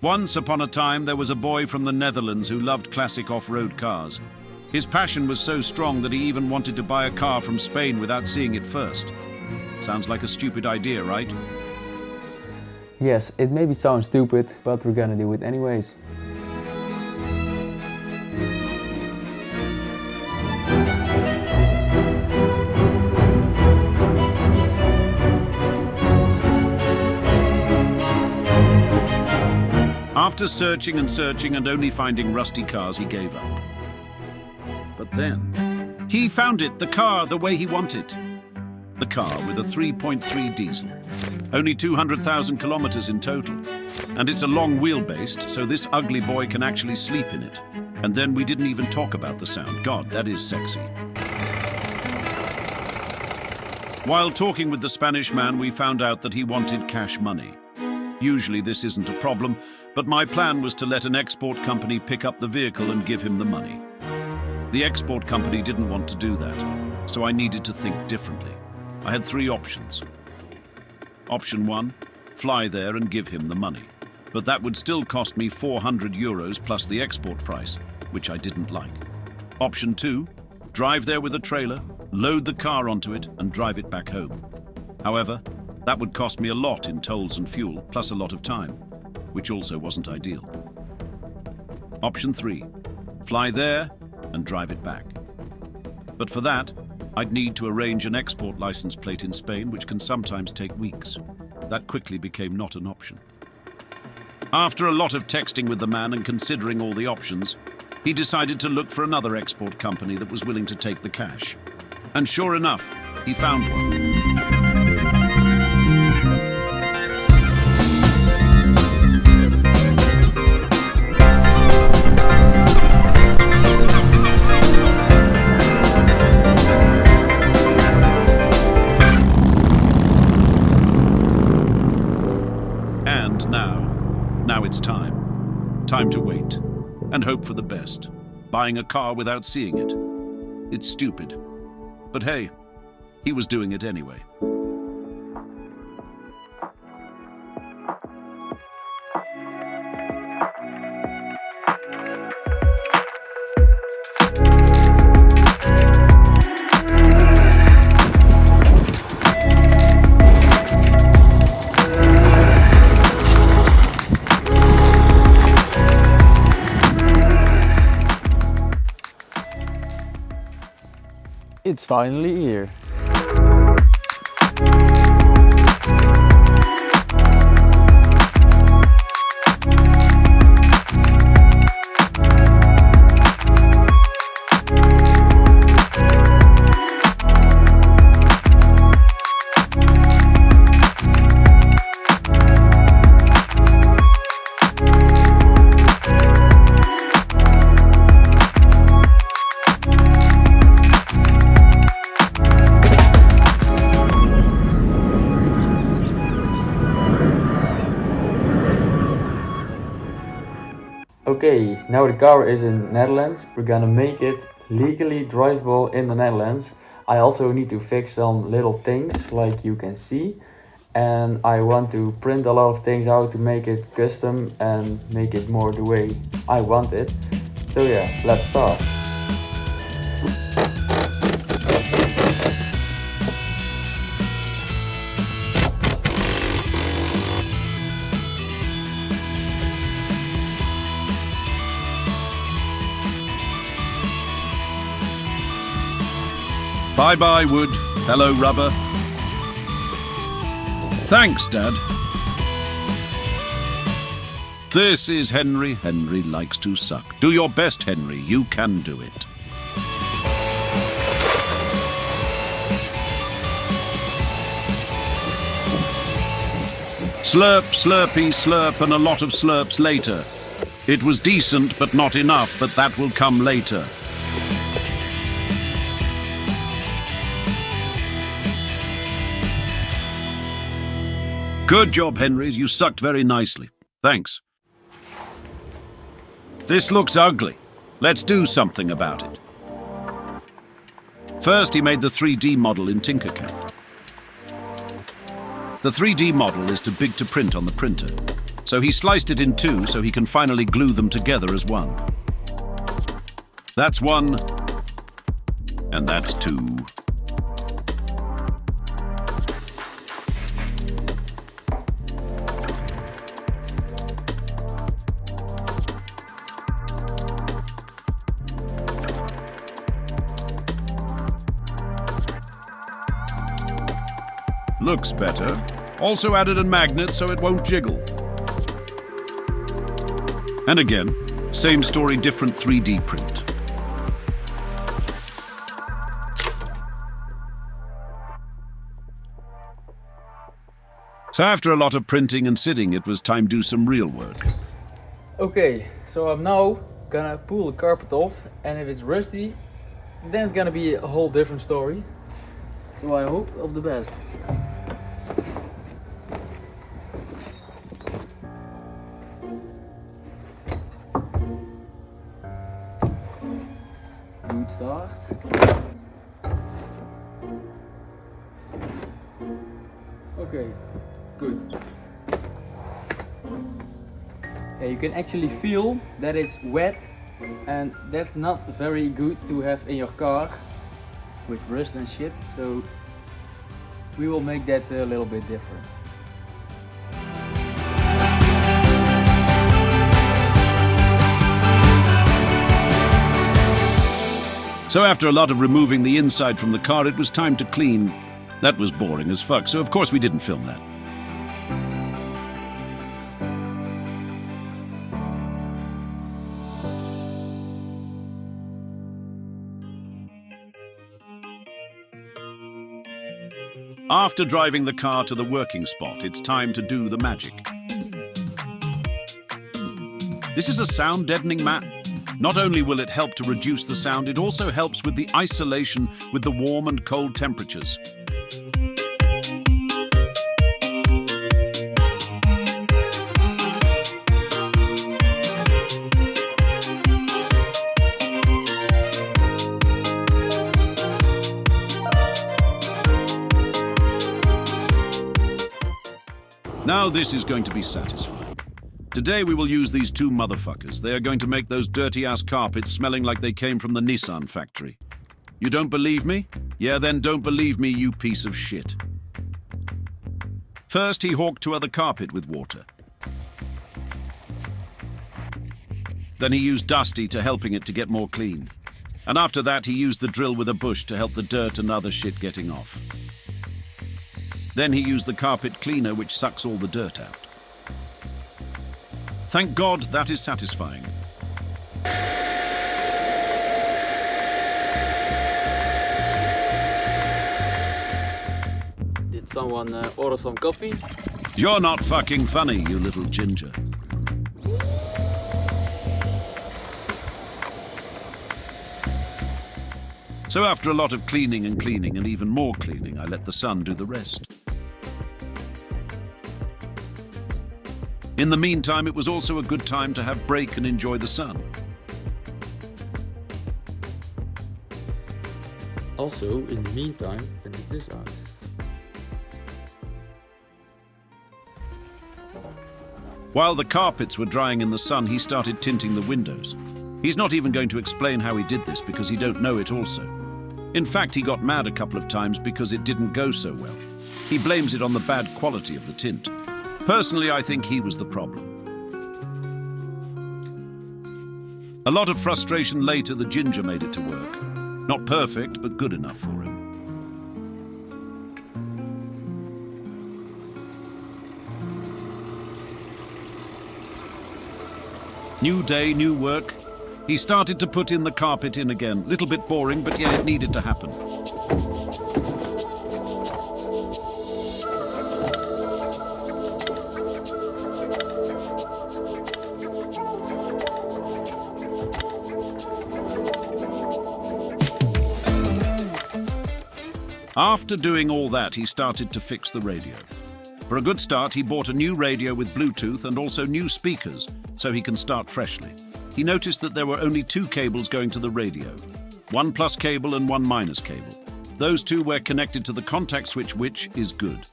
Once upon a time, there was a boy from the Netherlands who loved classic off-road cars. His passion was so strong that he even wanted to buy a car from Spain without seeing it first. Sounds like a stupid idea, right? Yes, it maybe sounds stupid, but we're gonna do it anyways. After searching and searching and only finding rusty cars, he gave up. But then, he found it, the car, the way he wanted. The car with a 3.3 diesel. Only 200,000 kilometers in total. And it's a long wheelbase, so this ugly boy can actually sleep in it. And then we didn't even talk about the sound. God, that is sexy. While talking with the Spanish man, we found out that he wanted cash money. Usually this isn't a problem, but my plan was to let an export company pick up the vehicle and give him the money. The export company didn't want to do that, so I needed to think differently. I had three options. Option 1, fly there and give him the money. But that would still cost me 400 euros plus the export price, which I didn't like. Option 2, drive there with a trailer, load the car onto it and drive it back home. However, that would cost me a lot in tolls and fuel, plus a lot of time, which also wasn't ideal. Option 3, fly there and drive it back. But for that, I'd need to arrange an export license plate in Spain, which can sometimes take weeks. That quickly became not an option. After a lot of texting with the man and considering all the options, he decided to look for another export company that was willing to take the cash. And sure enough, he found one. Now it's time. Time to wait and hope for the best. Buying a car without seeing it. It's stupid. But hey, he was doing it anyway. It's finally here. Okay, now the car is in the Netherlands. We're gonna make it legally drivable in the Netherlands. I also need to fix some little things like you can see. And I want to print a lot of things out to make it custom and make it more the way I want it. So yeah, let's start. Bye-bye, wood. Hello, rubber. Thanks, Dad. This is Henry. Henry likes to suck. Do your best, Henry. You can do it. Slurp, slurpy, slurp, and a lot of slurps later. It was decent, but not enough, but that will come later. Good job, Henry. You sucked very nicely. Thanks. This looks ugly. Let's do something about it. First, he made the 3D model in Tinkercad. The 3D model is too big to print on the printer. So he sliced it in two so he can finally glue them together as one. That's one, and that's two. Looks better. Also added a magnet so it won't jiggle. And again, same story, different 3D print. So after a lot of printing and sitting, it was time to do some real work. Okay, so I'm now gonna pull the carpet off, and if it's rusty, then it's gonna be a whole different story. So I hope of the best. Good start. Okay, good. Yeah, you can actually feel that it's wet, and that's not very good to have in your car with rust and shit, so we will make that a little bit different. So after a lot of removing the inside from the car, it was time to clean. That was boring as fuck, so of course we didn't film that. After driving the car to the working spot, it's time to do the magic. This is a sound deadening mat. Not only will it help to reduce the sound, it also helps with the isolation with the warm and cold temperatures. Now this is going to be satisfying. Today we will use these two motherfuckers. They are going to make those dirty-ass carpets smelling like they came from the Nissan factory. You don't believe me? Yeah, then don't believe me, you piece of shit. First, he hawked to other carpet with water. Then he used Dusty to helping it to get more clean. And after that, he used the drill with a bush to help the dirt and other shit getting off. Then he used the carpet cleaner, which sucks all the dirt out. Thank God that is satisfying. Did someone order some coffee? You're not fucking funny, you little ginger. So after a lot of cleaning and even more cleaning, I let the sun do the rest. In the meantime, it was also a good time to have break and enjoy the sun. Also, in the meantime, I need this out. While the carpets were drying in the sun, he started tinting the windows. He's not even going to explain how he did this because he don't know it also. In fact, he got mad a couple of times because it didn't go so well. He blames it on the bad quality of the tint. Personally, I think he was the problem. A lot of frustration later, the ginger made it to work. Not perfect, but good enough for him. New day, new work. He started to put in the carpet in again. Little bit boring, but yeah, it needed to happen. After doing all that, he started to fix the radio. For a good start, he bought a new radio with Bluetooth and also new speakers, so he can start freshly. He noticed that there were only two cables going to the radio, one plus cable and one minus cable. Those two were connected to the contact switch, which is good.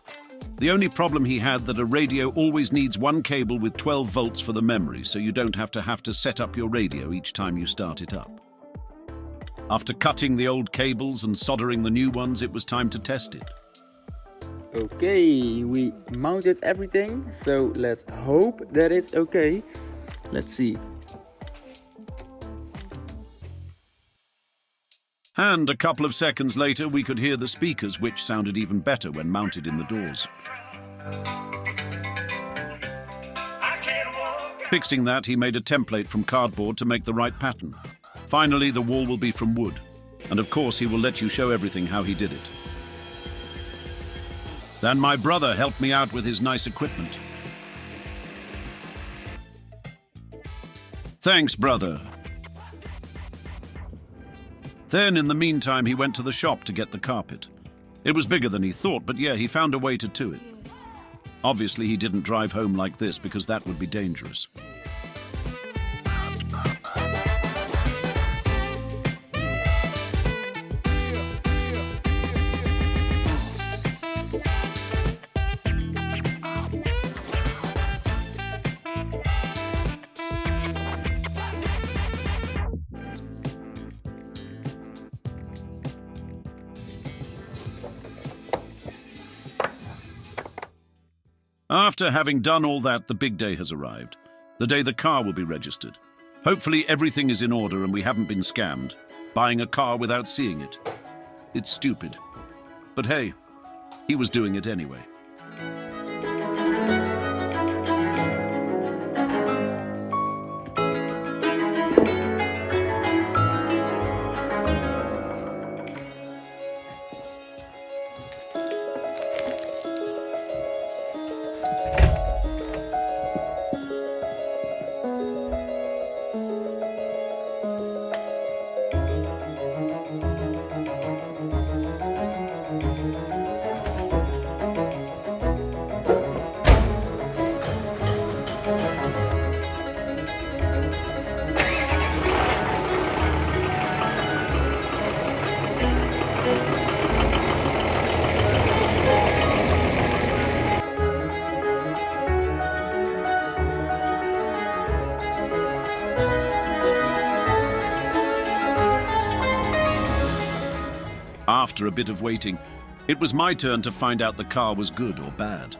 The only problem he had that a radio always needs one cable with 12 volts for the memory, so you don't have to set up your radio each time you start it up. After cutting the old cables and soldering the new ones, it was time to test it. Okay, we mounted everything, so let's hope that it's okay. Let's see. And a couple of seconds later, we could hear the speakers, which sounded even better when mounted in the doors. Fixing that, he made a template from cardboard to make the right pattern. Finally, the wall will be from wood. And of course, he will let you show everything how he did it. Then my brother helped me out with his nice equipment. Thanks, brother. Then, in the meantime, he went to the shop to get the carpet. It was bigger than he thought, but yeah, he found a way to do it. Obviously, he didn't drive home like this because that would be dangerous. After having done all that, the big day has arrived. The day the car will be registered. Hopefully everything is in order and we haven't been scammed, buying a car without seeing it. It's stupid. But hey, he was doing it anyway. After a bit of waiting, it was my turn to find out the car was good or bad.